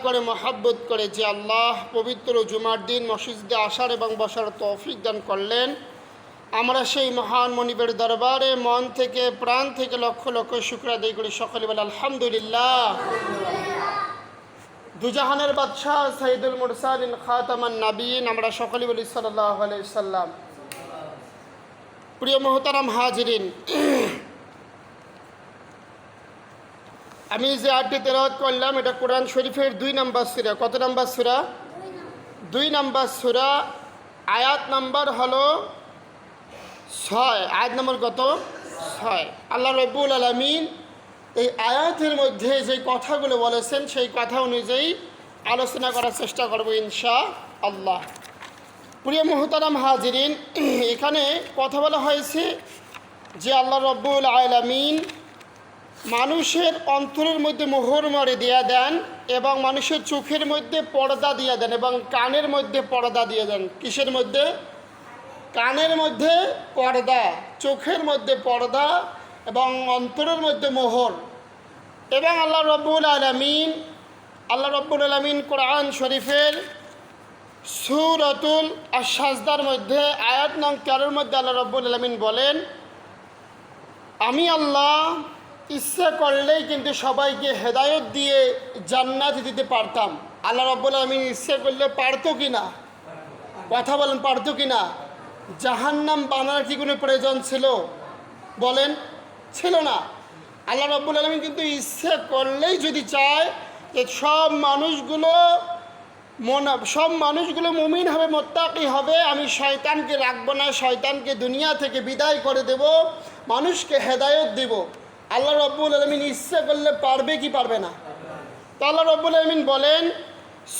করে মহব্বত করে যে আল্লাহ পবিত্র জুমার দিন মসজিদে আসার এবং বসার তৌফিক দান করলেন, আমরা সেই মহান মনিবের দরবারে মন থেকে প্রাণ থেকে লক্ষ লক্ষ শুকর আদায় করি। সকলে বলে আলহামদুলিল্লাহ। দুজাহানের বাদশাহ সাইয়্যিদুল মুরসালিন খাতামান নাবিয়িন, আমরা সকলে বলি সাল্লাল্লাহু আলাইহি সাল্লাম। প্রিয় মুহতারাম হাজিরিন, আমি যে আয়াতটি তেলাওয়াত করলাম এটা কোরআন শরীফের 2 নম্বর সূরা। কত নম্বর সূরা? 2 নম্বর সূরা। আয়াত নাম্বার হলো 6। আয়াত নম্বর কত? 6। আল্লাহ রাব্বুল আলামিন এই আয়াতের মধ্যে যে কথাগুলো বলেছেন সেই কথা অনুযায়ী আলোচনা করার চেষ্টা করব ইনশাআল্লাহ। প্রিয় মুহতারাম হাজিরিন, এখানে কথা বলা হয়েছে যে আল্লাহ রাব্বুল আলামিন মানুষের অন্তরের মধ্যে মোহর মারে দিয়ে দেন এবং মানুষের চোখের মধ্যে পর্দা দিয়ে দেন এবং কানের মধ্যে পর্দা দিয়ে দেন। কিসের মধ্যে? কানের মধ্যে পর্দা, চোখের মধ্যে পর্দা এবং অন্তরের মধ্যে মোহর। এবং আল্লাহ রাব্বুল আলামিন কোরআন শরীফের সূরাতুল আশ-সাজদার মধ্যে আয়াত নং 13 মধ্যে আল্লাহ রাব্বুল আলামিন বলেন, আমি আল্লাহ ইচ্ছা করলেই কিন্তু সবাইকে হেদায়েত দিয়ে জান্নাত দিতে পারতাম। আল্লাহ রাব্বুল আলামিন ইচ্ছা করলে পারতো কি না? কথা বলেন, পারতো কি না? জাহান্নাম বানানোর কি কোনো প্রয়োজন ছিল? বলেন, ছিল না। আল্লাহ রাব্বুল আলামিন কিন্তু ইচ্ছা করলেই যদি চায় যে সব মানুষগুলো মুমিন হবে, মুত্তাকি হবে, আমি শয়তানকে রাখবো না, শয়তানকে দুনিয়া থেকে বিদায় করে দেব, মানুষকে হেদায়েত দেব, আল্লাহ রাব্বুল আলামিন ইচ্ছা করলে পারবে কি পারবে না? তো আল্লাহ রাব্বুল আলামিন বলেন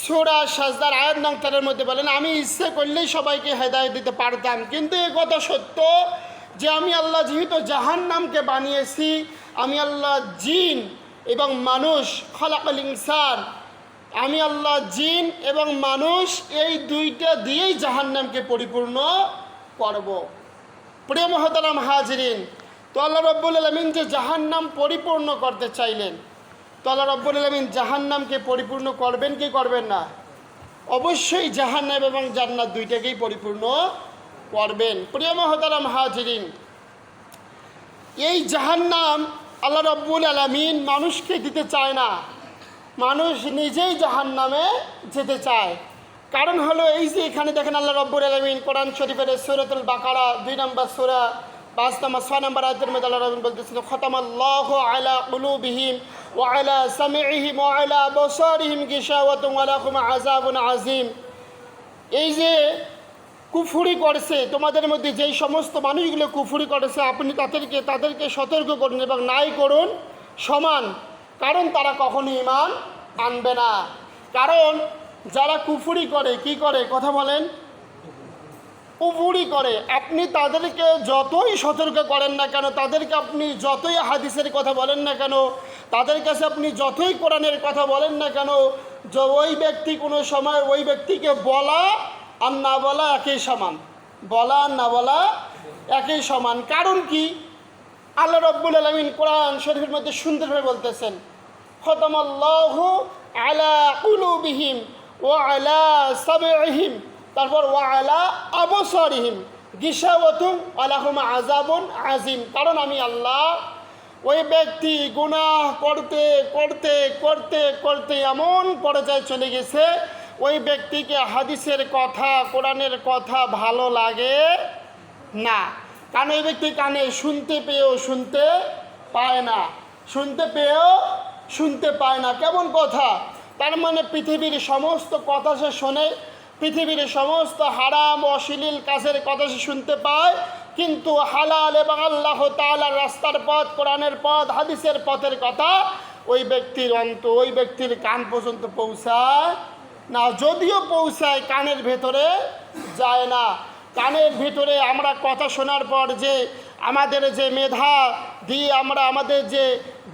সূরা সাজদার আয়াত নং 13 মধ্যে বলেন, আমি ইচ্ছা করলেই সবাইকে হেদায়েত দিতে পারতাম, কিন্তু এ কথা সত্য যে আমি আল্লাহ যেহেতু জাহান্নামকে বানিয়েছি, আমি আল্লাহ জিন এবং মানুষ খলাকাল ইনসান, আমি আল্লাহ জিন এবং মানুষ এই দুইটা দিয়েই জাহান্নামকে পরিপূর্ণ করব। প্রিয় মুহতারাম হাজিরিন, তো আল্লাহ রাব্বুল আলামিন যে জাহান্নাম পরিপূর্ণ করতে চাইলেন, তো আল্লাহ রাব্বুল আলামিন জাহান্নামকে পরিপূর্ণ করবেন কি করবেন না? অবশ্যই জাহান্নাম এবং জান্নাত দুইটাকেই পরিপূর্ণ করবেন। প্রিয় মুহতারাম হাজিরিন, এই জাহান্নাম আল্লাহ রাব্বুল আলামিন মানুষকে দিতে চায় না, মানুষ নিজেই জাহান্নামে যেতে চায়। কারণ হলো এই যে এখানে দেখেন আল্লাহ রাব্বুল আলামিন কোরআন শরীফের সূরাতুল বাকারা 2 নম্বর সূরা 6 নম্বর আয়াতের মধ্যে আল্লাহ রাব্বুল বলতেছেন, খাতামাল্লাহু আলা কুলুবিহিম ওয়া আলা সামিইহিম ওয়া আলা আবসারিহিম গিশাওয়াতুন ওয়া লাহুম আযাবুন আযীম। এই যে কুফরি করেছে তোমাদের মধ্যে, যেই সমস্ত মানুষগুলো কুফরি করেছে, আপনি তাদেরকে সতর্ক করুন এবং নাই করুন সমান, কারণ তারা কখনো ঈমান আনবে না। কারণ যারা কুফরি করে কি করে? কথা বলেন, কুফরি করে। আপনি তাদেরকে যতই সতর্ক করেন না কেন, তাদেরকে আপনি যতই হাদিসের কথা বলেন না কেন, তাদের কাছে আপনি যতই কোরআনের কথা বলেন না কেন, ওই ব্যক্তি কোনো সময় ওই ব্যক্তিকে বলা আর না বলা একই সমান, বলা আর না বলা একই সমান। কারণ কি? আল্লাহ রাব্বুল আলামিন কোরআন শরীফের মধ্যে সুন্দরভাবে বলতেছেন, খাতামাল্লাহু আলা কুলুবিহিম ওয়া আলা সামিইহিম, তারপর ওয়া আলা আবসারিহিম গিশাওয়াতুন ওয়া লাহুম আযাবুন আযীম। কারণ আমি আল্লাহ ওই ব্যক্তি গুনাহ করতে করতে করতে করতে এমন পর্যায়ে চলে গেছে, ওই ব্যক্তিকে হাদিসের কথা কোরআনের কথা ভালো লাগে না। কারণ ওই ব্যক্তি কানে শুনতে পেয়েও শুনতে পায় না, শুনতে পেয়েও শুনতে পায় না। কেমন কথা? তার মানে পৃথিবীর সমস্ত কথা সে শোনে, পৃথিবীর সমস্ত হারাম অশ্লীল কাজের কথা সে শুনতে পায়, কিন্তু হালাল এবং আল্লাহ তাআলার রাস্তার পথ, কোরআনের পথ, হাদিসের পথের কথা ওই ব্যক্তির কান পর্যন্ত পৌঁছায় না। যদিও পৌঁছায়, কানের ভেতরে যায় না। কানের ভিতরে আমরা কথা শোনার পর যে আমাদের যে মেধা দিয়ে আমরা, আমাদের যে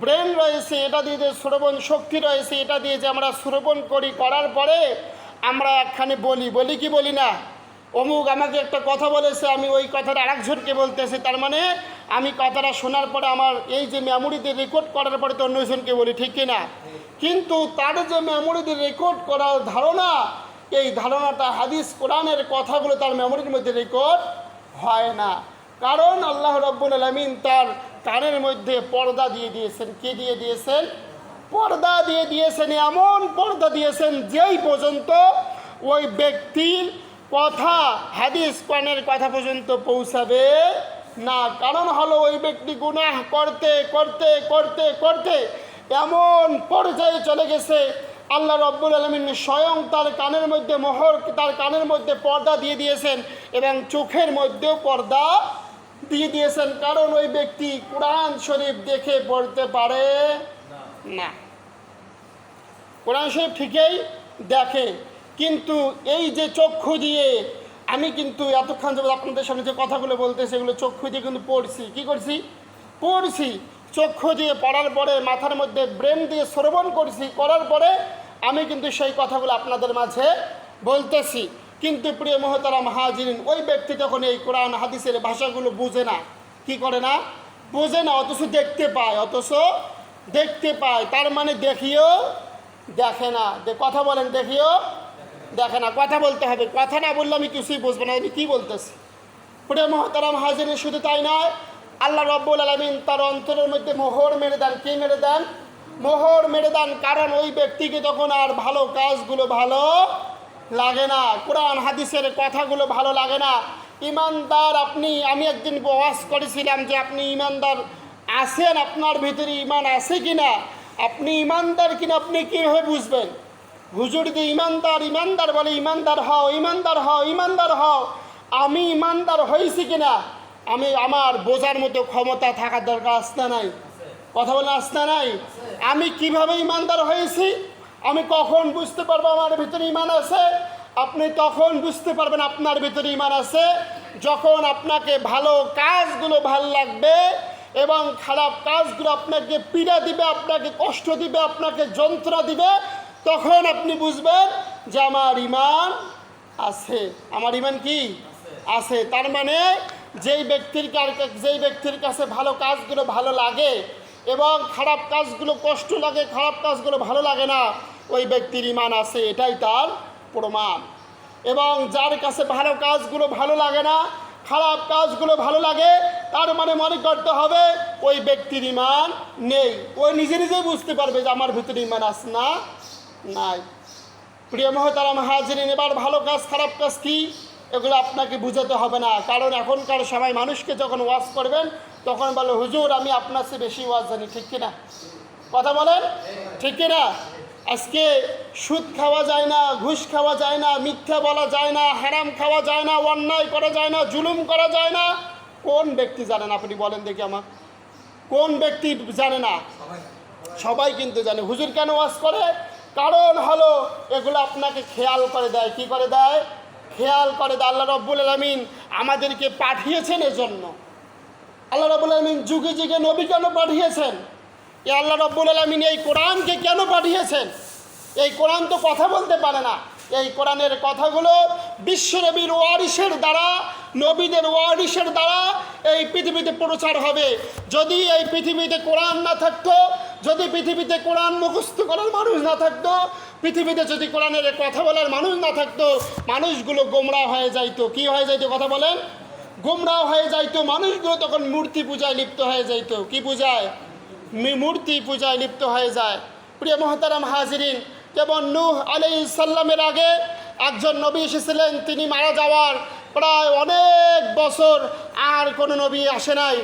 ব্রেন রয়েছে, এটা দিয়ে যে শ্রবণ শক্তি রয়েছে, এটা দিয়ে যে আমরা শ্রবণ করি, করার পরে আমরা একখানে বলি কি বলি না? অমুক আমাকে একটা কথা বলেছে, আমি ওই কথাটা আরেকজনকে বলতেছি, তার মানে আমি কথাটা শোনার পরে আমার এই যে মেমোরিতে রেকর্ড করার পরে তো অন্যজনকে বলি, ঠিক কিনা? কিন্তু তার যে মেমোরিতে রেকর্ড করার ধারণা, এই ধারণাটা হাদিস কোরআনের কথাগুলো তার মেমোরির মধ্যে রেকর্ড হয় না। কারণ আল্লাহ রাব্বুল আলামিন তার কানের মধ্যে পর্দা দিয়ে দিয়েছেন। কি দিয়ে দিয়েছেন? পর্দা দিয়ে দিয়েছেন। এমন পর্দা দিয়েছেন যেই পর্যন্ত ওই ব্যক্তির কথা হাদিস কোরআনের কথা পর্যন্ত পৌঁছাবে না। কারণ হলো ওই ব্যক্তি গুনাহ করতে করতে করতে করতে এমন পর্যায়ে চলে গেছে, আল্লাহ রাব্বুল আলামিন স্বয়ং তার কানের মধ্যে তার কানের মধ্যে পর্দা দিয়ে দিয়েছেন এবং চোখের মধ্যেও পর্দা দিয়ে দিয়েছেন। কারণ ওই ব্যক্তি কোরআন শরীফ দেখে পড়তে পারে না। কোরআন শরীফ ঠিকই দেখে, কিন্তু এই যে চক্ষু দিয়ে আমি কিন্তু এতক্ষণ যাবত আপনাদের সামনে যে কথাগুলো বলতেছি এগুলো চক্ষু দিয়ে কিন্তু পড়ছি। কি করছি? পড়ছি। চক্ষু দিয়ে পড়ার পরে মাথার মধ্যে ব্রেন দিয়ে শ্রবণ করছি, করার পরে আমি কিন্তু সেই কথাগুলো আপনাদের মাঝে বলতেছি। কিন্তু প্রিয় মুহতারাম হাজিরিন, ওই ব্যক্তি তখন এই কোরআন হাদিসের ভাষাগুলো বুঝে না। কি করে না? বোঝে না, অথচ দেখতে পায়। তার মানে দেখিও দেখে না। কথা বলেন, দেখিও দেখে না। কথা বলতে হবে, কথা না বললে আমি কিছুই বুঝবো না আমি কী বলতেছি। প্রিয় মুহতারাম হাজিরিন, শুধু তাই নয়, আল্লাহ রাব্বুল আলামিন তার অন্তরের মধ্যে মোহর মেরে দেন। কি মেরে দেন? মোহর মেরে দেন। কারণ ওই ব্যক্তিকে তখন আর ভালো কাজগুলো ভালো লাগে না, কোরআন হাদিসের কথাগুলো ভালো লাগে না। ইমানদার আমি একদিন ওয়াজ করেছিলাম যে আপনি ইমানদার আছেন, আপনার ভিতরে ইমান আছে কিনা, আপনি ইমানদার কিনা আপনি কীভাবে বুঝবেন? হুজুর যে ইমানদার বলে ইমানদার হও। আমি ইমানদার হয়েছি কিনা আমার বোঝার মতো ক্ষমতা থাকার দরকার আছে না নাই? কথা বলে আছে না নাই? আমি কিভাবে ইমানদার হয়েছি, আমি কখন বুঝতে পারবো আমার ভিতরে ইমান আছে? আপনি তখন বুঝতে পারবেন আপনার ভিতরে ইমান আছে যখন আপনাকে ভালো কাজগুলো ভাল লাগবে এবং খারাপ কাজগুলো আপনাকে পীড়া দিবে, আপনাকে কষ্ট দিবে, আপনাকে যন্ত্রণা দিবে, তখন আপনি বুঝবেন যে আমার ইমান আছে। আমার ইমান কি আছে? তার মানে যেই ব্যক্তির কাছে ভালো কাজগুলো ভালো লাগে এবং খারাপ কাজগুলো কষ্ট লাগে, খারাপ কাজগুলো ভালো লাগে না, ওই ব্যক্তির ইমান আছে, এটাই তার প্রমাণ। এবং যার কাছে ভালো কাজগুলো ভালো লাগে না, খারাপ কাজগুলো ভালো লাগে, তার মানে মনে করতে হবে ওই ব্যক্তির ইমান নেই। ওই নিজে বুঝতে পারবে যে আমার ভিতরে ইমান আছে না নাই। প্রিয় মুহতারাম হাজিরিন, এবার ভালো কাজ খারাপ কাজ কি এগুলো আপনাকে বুঝাতে হবে না। কারণ এখনকার সময় মানুষকে যখন ওয়াজ করবেন তখন বলে হুজুর আমি আপনার চেয়ে বেশি ওয়াজ জানি। ঠিক কিনা? কথা বলেন, ঠিক কিনা? আজকে সুদ খাওয়া যায় না, ঘুষ খাওয়া যায় না, মিথ্যা বলা যায় না, হারাম খাওয়া যায় না, অন্যায় করা যায় না, জুলুম করা যায় না। কোন ব্যক্তি জানেন? আপনি বলেন দেখি আমার, কোন ব্যক্তি জানে না? সবাই কিন্তু জানে। হুজুর কেন ওয়াজ করে? কারণ হলো এগুলো আপনাকে খেয়াল করে দেয়। কি করে দেয়? খেয়াল করে দেয়। আল্লাহ রাব্বুল আলামিন আমাদেরকে পাঠিয়েছেন এজন্য। আল্লাহ রাব্বুল আলামিন যুগে যুগে নবী কেন পাঠিয়েছেন? আল্লাহ রাব্বুল আলামিন এই কোরআনকে কেন পাঠিয়েছেন? এই কোরআন তো কথা বলতে পারে না। এই কোরআনের কথাগুলো বিশ্বনবীর ওয়ারিসের দ্বারা, নবীদের ওয়ারিসের দ্বারা এই পৃথিবীতে প্রচার হবে। যদি এই পৃথিবীতে কোরআন না থাকতো, যদি পৃথিবীতে কোরআন মুখস্থ করার মানুষ না থাকতো, পৃথিবীতে যদি কোরআনের কথা বলার মানুষ না থাকতো, মানুষগুলো গোমরাহ হয়ে যাইতো। কি হয়ে যাইতো? কথা বলেন। গোমরাহ হয়ে যাইতো। মানুষগুলো তখন মূর্তি পূজায় লিপ্ত হয়ে যাইতো। কি পূজায়? মূর্তি পূজায় লিপ্ত হয়ে যায়। প্রিয় মুহতারাম হাজিরিন, যেমন নূহ আলাইহিস সালামের আগে একজন নবী এসেছিলেন, তিনি মারা যাওয়ার প্রায় অনেক বছর আর কোনো নবী আসে নাই।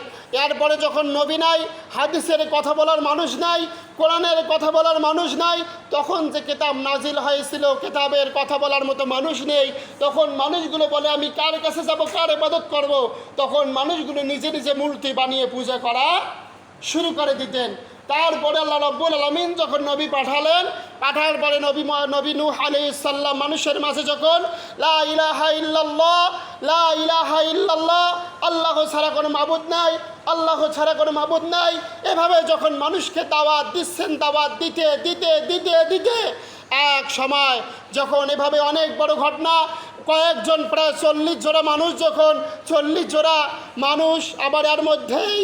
এরপরে যখন নবী নাই, হাদিসের কথা বলার মানুষ নাই, কোরআনের কথা বলার মানুষ নাই, তখন যে কিতাব নাজিল হয়েছিল কিতাবের কথা বলার মতো মানুষ নেই। তখন মানুষগুলো বলে আমি কার কাছে যাব, কার ইবাদত করব? তখন মানুষগুলো নিজে নিজে মূর্তি বানিয়ে পূজা করা শুরু করে দিতেন। তারপরে আল্লাহ রাব্বুল আলামিন যখন নবী পাঠালেন, পাঠার পরে নবী নূহ আলাইহিস সালাম মানুষের মাঝে যখন লা ইলাহা ইল্লাল্লাহ, লা ইলাহা ইল্লাল্লাহ, আল্লাহ ছাড়া কোনো মাবুদ নাই, আল্লাহ ছাড়া কোনো মাবুদ নাই, এভাবে যখন মানুষকে দাওয়াত দিচ্ছেন, দাওয়াত দিতে দিতে দিতে দিতে এক সময় যখন এভাবে অনেক বড় ঘটনা, কয়েকজন প্রায় 40 জোড়া মানুষ, যখন 40 জোড়া মানুষ, আবার এর মধ্যেই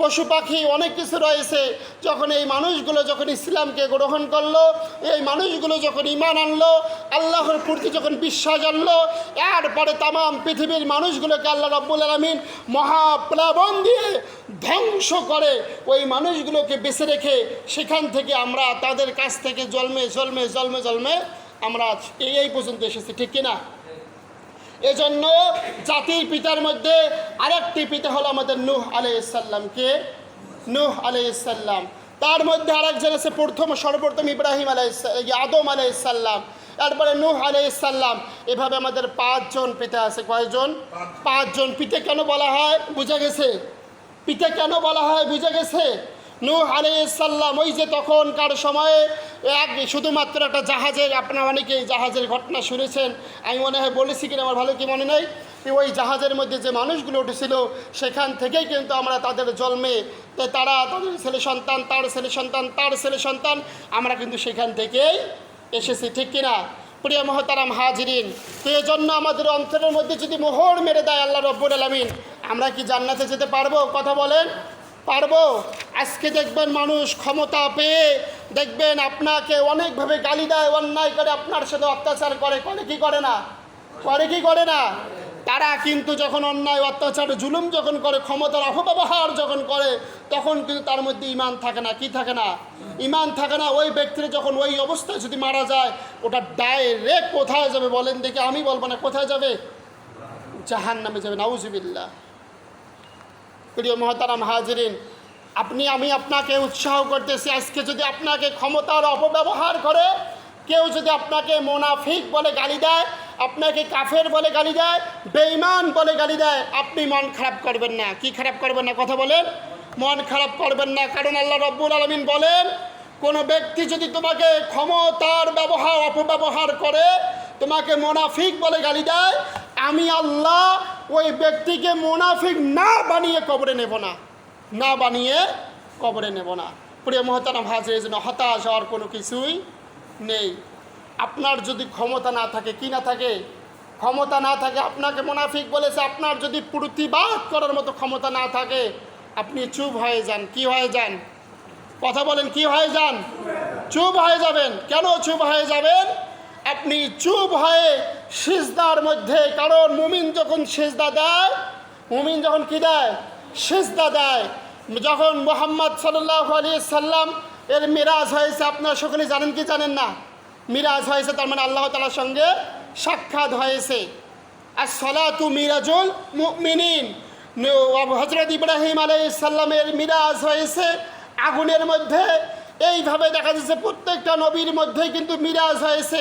পশু পাখি অনেক কিছু রয়েছে, যখন এই মানুষগুলো যখন ইসলামকে গ্রহণ করলো, এই মানুষগুলো যখন ঈমান আনলো, আল্লাহর প্রতি যখন বিশ্বাস আনলো, এরপরে তামাম পৃথিবীর মানুষগুলোকে আল্লাহ রাব্বুল আলামিন মহাপ্লাবন দিয়ে ধ্বংস করে ওই মানুষগুলোকে বেঁচে রেখে সেখান থেকে আমরা তাদের কাছ থেকে জন্মে জন্মে জন্মে জন্মে আমরা এই পর্যন্ত এসেছি, ঠিক কিনা? এজন্য জাতির পিতার মধ্যে আরেকটি পিতা হলো আমাদের নূহ আলাইহিস সালাম। কে? নূহ আলাইহিস সালাম। তার মধ্যে আরেকজন আছে সর্বপ্রথম ইব্রাহিম আদম আলাইহিস সালাম, তারপরে নূহ আলাইহিস সালাম। এভাবে আমাদের 5 জন পিতা আছে। কয়জন? 5 জন। পিতা কেন বলা হয় বুঝা গেছে? পিতা কেন বলা হয় বুঝা গেছে? নূহ আলাইহিস সালাম ওই যে তখনকার সময়ে শুধুমাত্র একটা জাহাজের, আপনারা অনেকেই জাহাজের ঘটনা শুনেছেন, আমি মনে হয় বলেছি কিনা আমার ভালো কি মনে নেই, ওই জাহাজের মধ্যে যে মানুষগুলো উঠেছিল সেখান থেকেই কিন্তু আমরা তাদের জন্মে, তারা তাদের ছেলে সন্তান, তার ছেলে সন্তান, তার ছেলে সন্তান, আমরা কিন্তু সেখান থেকেই এসেছি, ঠিক কিনা? প্রিয় মহতারাম হাজিরিন, তো এজন্য আমাদের অন্তরের মধ্যে যদি মোহর মেরে দেয় আল্লাহ রব্বুল আলামিন, আমরা কি জান্নাতে যেতে পারবো? কথা বলেন, পারবো? আজকে দেখবেন মানুষ ক্ষমতা পেয়ে দেখবেন আপনাকে অনেকভাবে গালি দেয়, অন্যায় করে, আপনার সাথে অত্যাচার করে কি করে না? করে কি করে না? তারা কিন্তু যখন অন্যায় অত্যাচার জুলুম যখন করে, ক্ষমতার অপব্যবহার যখন করে, তখন কিন্তু তার মধ্যে ঈমান থাকে না। কি থাকে না? ঈমান থাকে না। ওই ব্যক্তির যখন ওই অবস্থায় যদি মারা যায়, ওটা ডাইরেক্ট কোথায় যাবে বলেন দেখি? আমি বলবো না, কোথায় যাবে? জাহান্নামে যাবে। নাউজুবিল্লাহ। প্রিয় মহতারাম হাজিরিন, আমি আপনাকে উৎসাহ করতেছি, আজকে যদি আপনাকে ক্ষমতার অপব্যবহার করে কেউ যদি আপনাকে মুনাফিক বলে গালি দেয়, আপনাকে কাফের বলে গালি দেয়, বেঈমান বলে গালি দেয়, আপনি মন খারাপ করবেন না। কি খারাপ করবেন না? কথা বলেন। মন খারাপ করবেন না, কারণ আল্লাহ রাব্বুল আলামিন বলেন, কোনো ব্যক্তি যদি তোমাকে ক্ষমতার অপব্যবহার করে, তোমাকে মুনাফিক বলে গালি দেয়, আমি আল্লাহ ওই ব্যক্তিকে মুনাফিক না বানিয়ে কবরে নেব না, না বানিয়ে কবরে নেব না। প্রিয় মহতারাম হাজির, জন্য হতাশ হওয়ার কোনো কিছুই নেই। আপনার যদি ক্ষমতা না থাকে, কি না থাকে? ক্ষমতা না থাকে, আপনাকে মুনাফিক বলেছে, আপনার যদি প্রতিবাদ করার মতো ক্ষমতা না থাকে, আপনি চুপ হয়ে যান। কি হয়ে যান? কথা বলেন, কি হয়ে যান? চুপ হয়ে যাবেন। কেন চুপ হয়ে যাবেন? আপনি চুপ হয়ে সিজদার মধ্যে, কারণ মুমিন যখন সিজদা দেয়, মুমিন যখন কি দেয়? সিজদা দেয়। যখন মুহাম্মদ সাল্লাল্লাহু আলাইহি সাল্লাম এর মিরাজ হয়েছে, আপনারা সকলে জানেন কি জানেন না? মিরাজ হয়েছে, তার মানে আল্লাহ তাআলার সঙ্গে সাক্ষাৎ হয়েছে। আস-সালাতু মিরাজুল মুমিনিন। হযরত ইব্রাহিম আলাইহিস সালামের মিরাজ হয়েছে আগুনের মধ্যে। এইভাবে দেখা যাচ্ছে প্রত্যেকটা নবীর মধ্যেই কিন্তু মিরাজ হয়েছে।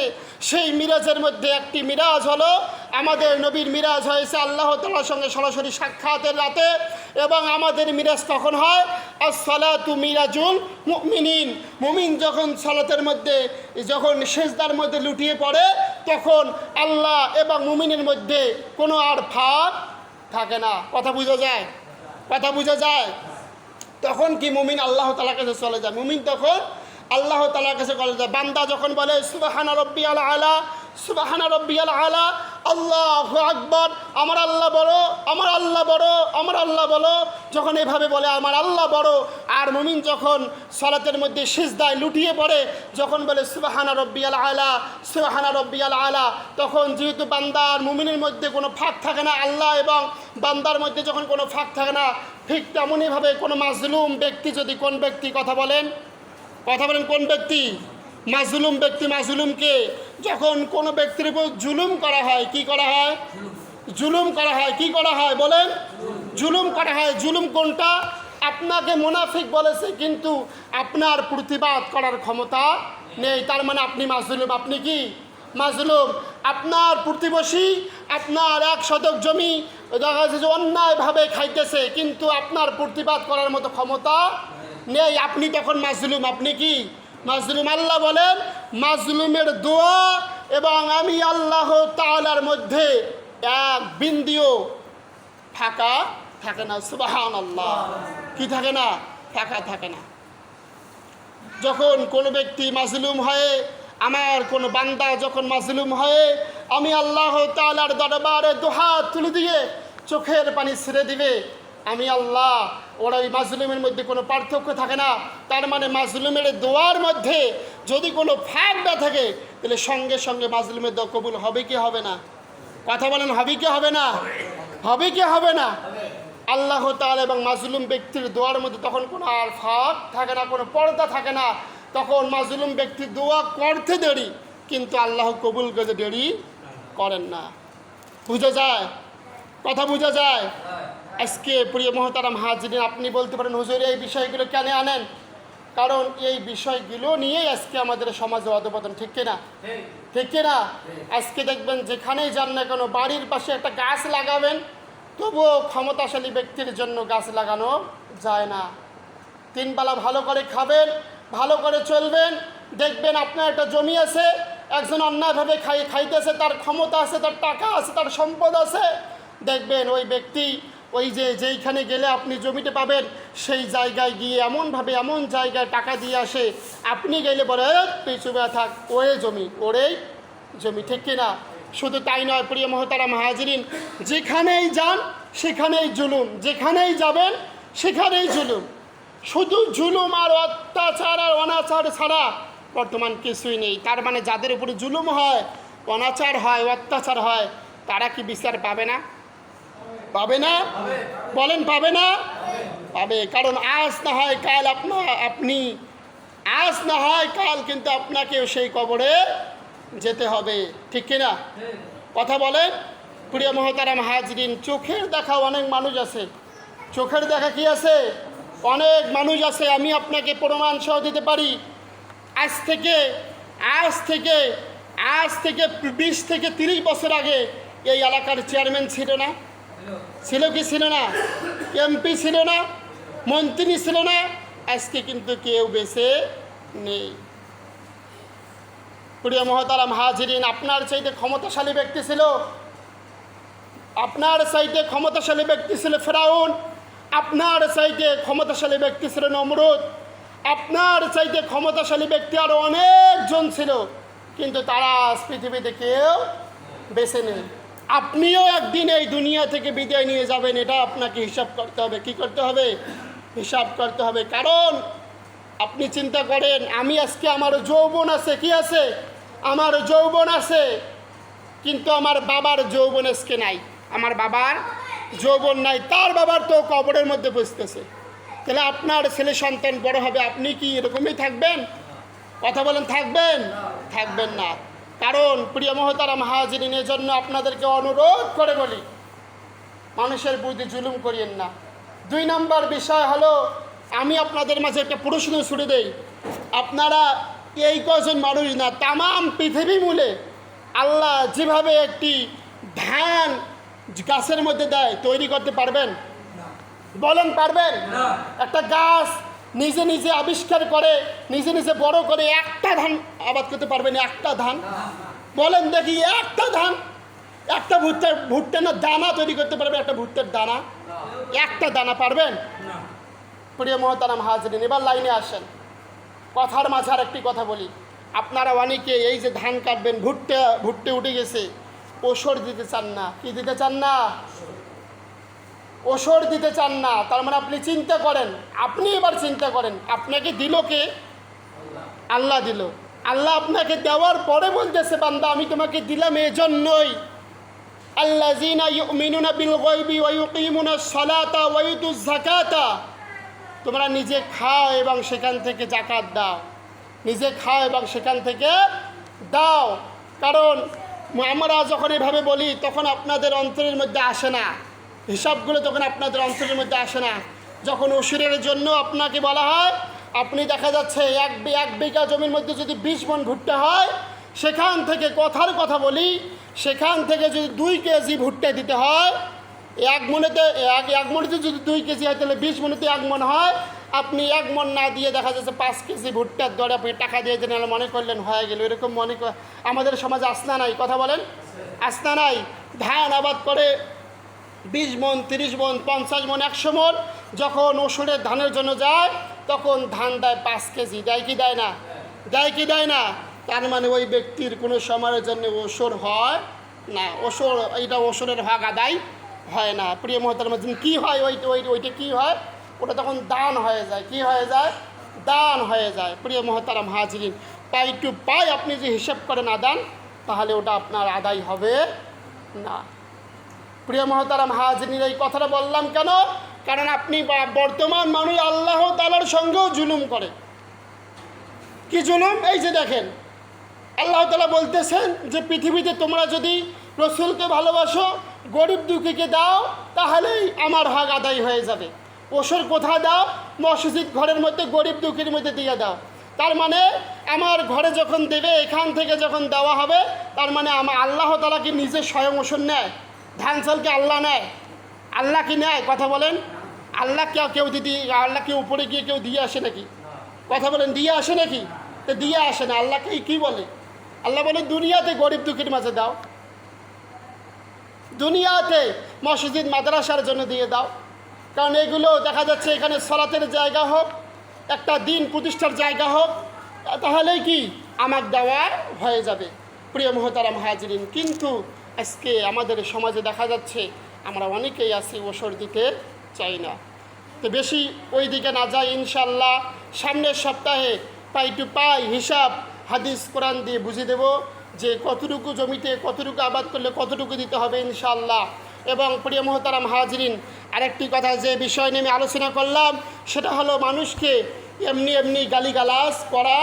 সেই মিরাজের মধ্যে একটি মিরাজ হলো আমাদের নবীর মিরাজ হয়েছে আল্লাহ তাআলার সঙ্গে সরাসরি সাক্ষাতের রাতে। এবং আমাদের মিরাজ কখন হয়? আস-সালাতু মিরাজুল মুমিনিন। মুমিন যখন সালাতের মধ্যে, যখন সিজদার মধ্যে লুটিয়ে পড়ে, তখন আল্লাহ এবং মুমিনের মধ্যে কোনো আর ফাঁক থাকে না। কথা বোঝা যায়? কথা বোঝা যায়? তখন কি মুমিন আল্লাহ তাআলার কাছে চলে যায়। মুমিন তখন আল্লাহ তাআলার কাছে চলে যায়। বান্দা যখন বলে সুবহানা রাব্বিয়াল আলা, সুবহানা রাব্বিয়াল আলা, আল্লাহু আকবার, আমার আল্লাহ বড়, আমার আল্লাহ বড়, আমার আল্লাহ বড়, যখন এভাবে বলে আমার আল্লাহ বড়, আর মুমিন যখন সালাতের মধ্যে সিজদায় লুটিয়ে পড়ে, যখন বলে সুবহানা রাব্বিয়াল আলা, সুবহানা রাব্বিয়াল আলা, তখন যেহেতু বান্দার মুমিনের মধ্যে কোনো ফাঁক থাকে না, আল্লাহ এবং বান্দার মধ্যে যখন কোনো ফাঁক থাকে না, ঠিক তেমনইভাবে কোনো মাজলুম ব্যক্তি যদি, কোন ব্যক্তি? কথা বলেন, কথা বলেন, কোন ব্যক্তি? মাজলুম ব্যক্তি। মাজলুমকে যখন কোনো ব্যক্তির উপর জুলুম করা হয়, কি করা হয়? জুলুম করা হয়। কি করা হয় বলেন? জুলুম করা হয়। জুলুম কোনটা? আপনাকে মুনাফিক বলেছে, কিন্তু আপনার প্রতিবাদ করার ক্ষমতা নেই, তার মানে আপনি মাজলুম। আপনি কি? মাজলুম। আপনার প্রতিবেশী আপনার 1 শতক জমি দেখা যাচ্ছে যে অন্যায়ভাবে খাইতেছে, কিন্তু আপনার প্রতিবাদ করার মতো ক্ষমতা নেই, আপনি তখন মাজলুম। আপনি কি? মাজলুম। আল্লাহ বলেন, মাজলুমের দোয়া এবং আমি আল্লাহ তাআলার মধ্যে এক বিন্দুও ফাঁকা থাকে না। সুবহানাল্লাহ। কি থাকে না? ফাঁকা থাকে না। যখন কোনো ব্যক্তি মাজলুম হয়ে আমার কোনো বান্দা যখন মাজলুম হয়ে আমি আল্লাহ তাআলার দরবারে দুহাত তুলে দিয়ে চোখের পানি ছেড়ে দিবে, আমি আল্লাহ ওরা ওই মাজলুমের মধ্যে কোনো পার্থক্য থাকে না। তার মানে মাজলুমের দোয়ার মধ্যে যদি কোনো ফাঁক না থাকে তাহলে সঙ্গে সঙ্গে মাজলুমের দোয়া কবুল হবে কি হবে না? কথা বলেন, হবে কি হবে না? হবে কি হবে না? আল্লাহ তাআলা এবং মাজলুম ব্যক্তির দোয়ার মধ্যে তখন কোনো আর ফাঁক থাকে না, কোনো পর্দা থাকে না। তখন মাজলুম ব্যক্তির দোয়া করতে দেরি, কিন্তু আল্লাহ কবুল করতে দেরি করেন না। বুঝা যায়? কথা বুঝা যায়? আজকে প্রিয় মহতারাম হাজিরিন, আপনি বলতে পারেন হুজুর এই বিষয়গুলো কেন আনেন? কারণ এই বিষয়গুলো নিয়েই আজকে আমাদের সমাজে অধঃপতন, ঠিক কিনা? ঠিক কিনা? আজকে দেখবেন যেখানেই যান না কেন বাড়ির পাশে একটা গাছ লাগাবেন, তবুও ক্ষমতাশালী ব্যক্তির জন্য গাছ লাগানো যায় না। তিন বেলা ভালো করে খাবেন, ভালো করে চলবেন, দেখবেন আপনার একটা জমি আছে, একজন অন্যায়ভাবে খাইতেছে, তার ক্ষমতা আছে, তার টাকা আছে, তার সম্পদ আছে, দেখবেন ওই ব্যক্তি ওই যেইখানে গেলে আপনি জমিতে পাবেন সেই জায়গায় গিয়ে এমনভাবে এমন জায়গায় টাকা দিয়ে আসে, আপনি গেলে বলে তুই চুবে থাক, ওরে জমি, ওরেই জমি, ঠিক কিনা? শুধু তাই নয় প্রিয় মহতারাম হাজিরিন, যেখানেই যান সেখানেই জুলুম, যেখানেই যাবেন সেখানেই জুলুম। শুধু জুলুম আর অত্যাচার আর অনাচার ছাড়া বর্তমান কিছুই নেই। তার মানে যাদের উপরে জুলুম হয়, অনাচার হয়, অত্যাচার হয়, তারা কি বিচার পাবে না? পাবে না? বলেন পাবে না? পাবে। কারণ আজ না হয় কাল আপনি আজ না হয় কাল কিন্তু আপনাকেও সেই কবরে যেতে হবে, ঠিক কিনা? কথা বলেন প্রিয় মহতারাম হাজরিন। চোখের দেখা অনেক মানুষ আছে, চোখের দেখা কি আছে? অনেক মানুষ আছে। আমি আপনাকে প্রমাণ সহ দিতে পারি। আজ থেকে 20 থেকে 30 বছর আগে এই এলাকার চেয়ারম্যান ছিল না? ছিল কি ছিল না? এমপি ছিল না? মন্ত্রী ছিল না? আজকে কিন্তু কেউ বেঁচে নেই। প্রিয় মহতারাম হাজিরিন, আপনার চাইতে ক্ষমতাশালী ব্যক্তি ছিল, আপনার চাইতে ক্ষমতাশালী ব্যক্তি ছিল ফেরাউন, আপনার চাইতে ক্ষমতাশালী ব্যক্তি ছিল নমরুদ, আপনার চাইতে ক্ষমতাশালী ব্যক্তি আরও অনেকজন ছিল, কিন্তু তারা পৃথিবীতে কেউ বেঁচে নেই। আপনিও একদিন এই দুনিয়া থেকে বিদায় নিয়ে যাবেন, এটা আপনাকে হিসাব করতে হবে। কি করতে হবে? হিসাব করতে হবে। কারণ আপনি চিন্তা করেন, আমি আজকে আমার যৌবন আছে, কি আছে? আমার যৌবন আছে, কিন্তু আমার বাবার যৌবন আজকে নাই। আমার বাবার যৌবন নাই, তার বাবার তো কবরের মধ্যে বসতেছে। তাহলে আপনার ছেলে সন্তান বড় হবে, আপনি কি এরকমই থাকবেন? কথা বলেন, থাকবেন? থাকবেন না। কারণ প্রিয় মহতারাম হাজিরিন, এজন্য আপনাদেরকে অনুরোধ করে বলি, মানুষের বুদ্ধি জুলুম করিয়েন না। 2 নম্বর বিষয় হলো, আমি আপনাদের মাঝে একটা প্রশ্ন ছুড়ে দেই। আপনারা এই কজন মানুষ না, তামাম পৃথিবী মূলে আল্লাহ যেভাবে একটি ধান গাছের মধ্যে দেয়, তৈরি করতে পারবেন? বলেন পারবেন? একটা গাছ নিজে নিজে আবিষ্কার করে, নিজে নিজে বড় করে একটা ধান আবাদ করতে পারবেন? একটা ধান বলেন দেখি, একটা ধান, একটা ভুট্টা না দানা তৈরি করতে পারবে? একটা ভুট্টার দানা, একটা দানা পারবেন? প্রিয় মহতারাম হাজরিন, এবার লাইনে আসেন। কথার মাঝে আর একটি কথা বলি। আপনারা অনেকে এই যে ধান কাটবেন, ভুট্টে উঠে গেছে, ওষর দিতে চান না। কি দিতে চান না? ওষর দিতে চান না। তার মানে আপনি চিন্তা করেন, আপনি এবার চিন্তা করেন, আপনাকে দিল কে? আল্লাহ দিল। আল্লাহ আপনাকে দেওয়ার পরে বলতেছে, বান্দা আমি তোমাকে দিলাম এজন্যই, আল্লাযীনা ইউমিনুনা বিল গায়বি ওয়া ইউকিমুনাস সালাতা ওয়া ইউতুজ যাকাতা। তোমরা নিজে খাও এবং সেখান থেকে যাকাত দাও, নিজে খাও এবং সেখান থেকে দাও। কারণ আমরা যখন এভাবে বলি তখন আপনাদের অন্তরের মধ্যে আসে না, হিসাবগুলো তখন আপনাদের অন্তরের মধ্যে আসে না। যখন ওষুরের জন্য আপনাকে বলা হয়, আপনি দেখা যাচ্ছে এক বিঘা জমির মধ্যে যদি 20 মণ ভুট্টা হয়, সেখান থেকে কথার কথা বলি, সেখান থেকে যদি 2 কেজি ভুট্টা দিতে হয়, এক মনেতে যদি 2 কেজি হয় তাহলে 20 মনেতে 1 মণ হয়। আপনি 1 মণ না দিয়ে দেখা যাচ্ছে 5 কেজি ভুট্টার দরে আপনি টাকা দিয়ে দেন, মনে করলেন হয়ে গেল। এরকম আমাদের সমাজে আসনা নাই? কথা বলেন, আসনা নাই? ধান আবাদ করে 20 মণ, 30 মণ, 50 মণ, 100 মণ, যখন ওষুধের ধানের জন্য যায় তখন ধান দেয় 5 কেজি। দেয় কি দেয় না? দেয় কি দেয় না? তার মানে ওই ব্যক্তির কোনো সময়ের জন্য ওসর হয় না, এইটা ওসরের ভাগ আদায় হয় না। প্রিয় মহতারাম, কী হয় ওইটা কী হয়? ওটা তখন দান হয়ে যায়। কি হয়ে যায়? দান হয়ে যায়। প্রিয় মহতারাম হাজরিন, পাই টু পাই আপনি যে হিসাব করে না দেন, তাহলে ওটা আপনার আদায় হবে না। প্রিয় মহতারাম হাজরিন, এই কথাটা বললাম কেন? কারণ আপনি বর্তমান মানুষ আল্লাহ তাআলার সঙ্গেও জুলুম করে। কি জুলুম? এই যে দেখেন, আল্লাহ তাআলা বলতেছেন যে পৃথিবীতে তোমরা যদি রসুলকে ভালোবাসো, গরিব দুঃখীকে দাও, তাহলেই আমার হক আদায় হয়ে যাবে। ওসর কোথায় দাও? মসজিদ ঘরের মধ্যে গরিব দুঃখীর মধ্যে দিয়ে দাও। তার মানে আমার ঘরে যখন দেবে, এখান থেকে যখন দেওয়া হবে, তার মানে আমার আল্লাহ তাআলা কি নিজে স্বয়ং ওসর নেয়? ধান চালকে আল্লাহ নেয়? আল্লাহ কি নেয়? কথা বলেন। আল্লাহ কেউ দিদি, আল্লাহ কেউ উপরে গিয়ে কেউ দিয়ে আসে নাকি? কথা বলেন, দিয়ে আসে নাকি? তো দিয়ে আসে না। আল্লাহকে কি বলে? আল্লাহ বলে দুনিয়াতে গরিব দুঃখীর মাঝে দাও, দুনিয়াতে মসজিদ মাদ্রাসার জন্য দিয়ে দাও। কারণ এগুলো দেখা যাচ্ছে এখানে সালাতের জায়গা হোক, একটা দিন প্রতিষ্ঠার জায়গা হোক, তাহলেই কি আমার দেওয়া হয়ে যাবে। প্রিয় মুহতারাম হাজরিন, কিন্তু আজকে আমাদের সমাজে দেখা যাচ্ছে আমরা অনেকেই আছি ওসর দিতে চাই না। তো বেশি ওই দিকে না যাই, ইনশাল্লাহ সামনের সপ্তাহে পাই টু পাই হিসাব হাদিস কোরআন দিয়ে বুঝিয়ে দেব যে কতটুকু জমিতে কতটুকু আবাদ করলে কতটুকু দিতে হবে ইনশাআল্লাহ। এবং প্রিয় মুহতারাম হাজরিন, আরেকটি কথা যে বিষয় নিয়ে আমি আলোচনা করলাম, সেটা হলো মানুষকে এমনি এমনি গালিগালাজ করা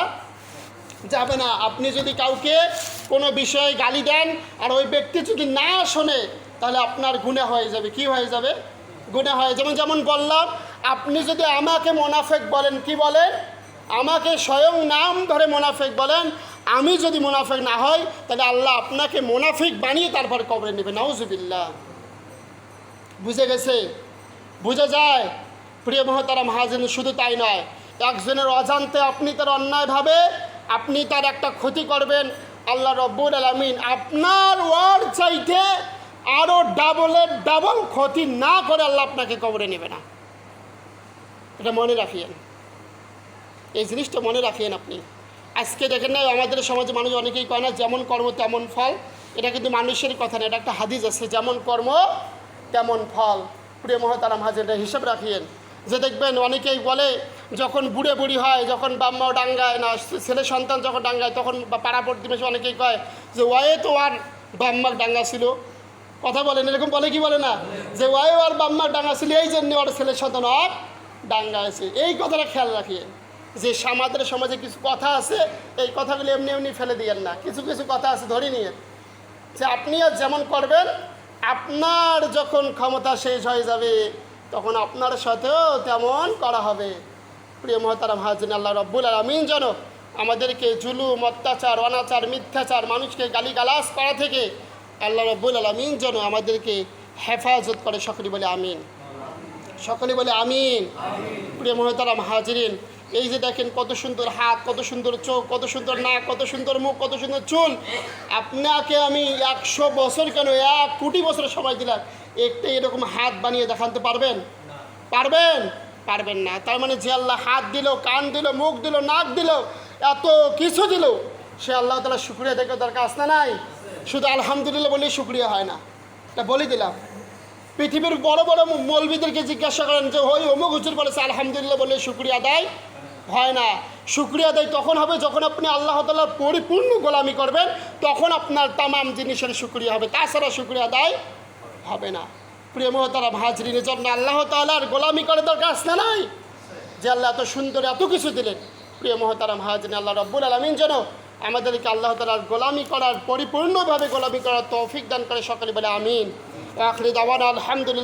যাবে না। আপনি যদি কাউকে কোনো বিষয়ে গালি দেন আর ওই ব্যক্তি যদি না শোনে, তাহলে আপনার গুনাহ হয়ে যাবে। কি হয়ে যাবে? গুনাহ হয়ে। যেমন বললাম, আপনি যদি আমাকে মোনাফেক বলেন, কি বলেন? আমাকে স্বয়ং নাম ধরে মোনাফেক বলেন, আমি যদি মোনাফেক না হই, তাহলে আল্লাহ আপনাকে মোনাফিক বানিয়ে তারপর কবরে নেবে। নাউজুবিল্লাহ। বুঝে গেছে? বুঝে যায়? প্রিয় মুহতারাম হাজরিন, শুধু তাই নয়, একজনের অজান্তে আপনি তার অন্যায়ভাবে আপনি তার একটা ক্ষতি করবেন, আল্লাহ রব্বুল আলামিন আপনার ওয়ার চাইতে আরও ডাবল ক্ষতি না করে আল্লাহ আপনাকে কবরে নেবে না। এটা মনে রাখিয়েন, এই জিনিসটা মনে রাখিয়েন আপনি। আজকে দেখেন না, আমাদের সমাজে মানুষ অনেকেই কয় না যেমন কর্ম তেমন ফল। এটা কিন্তু মানুষের কথা না, এটা একটা হাদিস আছে, যেমন কর্ম তেমন ফল। প্রিয় মহতারাম হাজরিন, হিসাব রাখিয়েন। যে দেখবেন অনেকেই বলে যখন বুড়ে বুড়ি হয়, যখন বাম্মাও ডাঙ্গায় না, ছেলে সন্তান যখন ডাঙ্গায়, তখন পাড়া প্রতিবেশী অনেকেই কয় যে ওয়ে তো আর বাম্মাক ডাঙ্গা ছিল। কথা বলেন, এরকম বলে কি বলে না? যে ওয়ে আর বাম্মাক ডাঙ্গা ছিল, এই জন্য ওর ছেলে সন্তান আর ডাঙ্গা আছে। এই কথাটা খেয়াল রাখিয়েন যে আমাদের সমাজে কিছু কথা আছে, এই কথাগুলো এমনি এমনি ফেলে দিয়েন না। কিছু কিছু কথা আছে ধরে নিয়ে যে আপনি আর যেমন করবেন, আপনার যখন ক্ষমতা শেষ হয়ে যাবে তখন আপনার সাথেও তেমন করা হবে। প্রিয় মহতারাম হাজরিন, আল্লাহ রব্বুল আলামিন যেন আমাদেরকে জুলুম, অত্যাচার, অনাচার, মিথ্যাচার, মানুষকে গালিগালাজ করা থেকে আল্লাহ রব্বুল আলামিন যেন আমাদেরকে হেফাজত করে। সকলে বলে আমিন। সকলে বলে আমিন। প্রিয় মহতারাম হাজরিন, এই যে দেখেন কত সুন্দর হাত, কত সুন্দর চোখ, কত সুন্দর নাক, কত সুন্দর মুখ, কত সুন্দর চুল। আপনাকে আমি 100 বছর কেন 1 কোটি বছর সময় দিলাম, একটা এরকম হাত বানিয়ে দেখাতে পারবেন? পারবেন? পারবেন না। তার মানে যে আল্লাহ হাত দিল, কান দিল, মুখ দিল, নাক দিল, এত কিছু দিল, সে আল্লাহ তাআলা শুকরিয়া দেখার দরকার আছে না নাই? শুধু আলহামদুলিল্লাহ বলেই শুকরিয়া হয় না, এটা বলে দিলাম। পৃথিবীর বড় বড় মৌলবীদেরকে জিজ্ঞাসা করেন যে ওই অমুক হুজুর বলেছে আলহামদুলিল্লাহ বলে শুকরিয়া আদায় হয় না। শুকরিয়া আদায় তখন হবে যখন আপনি আল্লাহ তাআলার পরিপূর্ণ গোলামি করবেন, তখন আপনার তামাম জিনিসের শুকরিয়া হবে, তাছাড়া শুকরিয়া আদায় হবে না। প্রিয় মুহতারাম হাজরিন, জন্য আল্লাহ তাআলার গোলামি করে দরকার আছে না নাই? যে আল্লাহ এত সুন্দর এত কিছু দিলেন। প্রিয় মুহতারাম হাজরিন, আল্লাহ রব্বুল আলামিন যেন আমাদেরকে আল্লাহ তাআলার গোলামি করার, পরিপূর্ণভাবে গোলামি করার তৌফিক দান করে। সকলে বলে আমিন। আখির দাওয়ানা আলহামদুলিল্লাহ।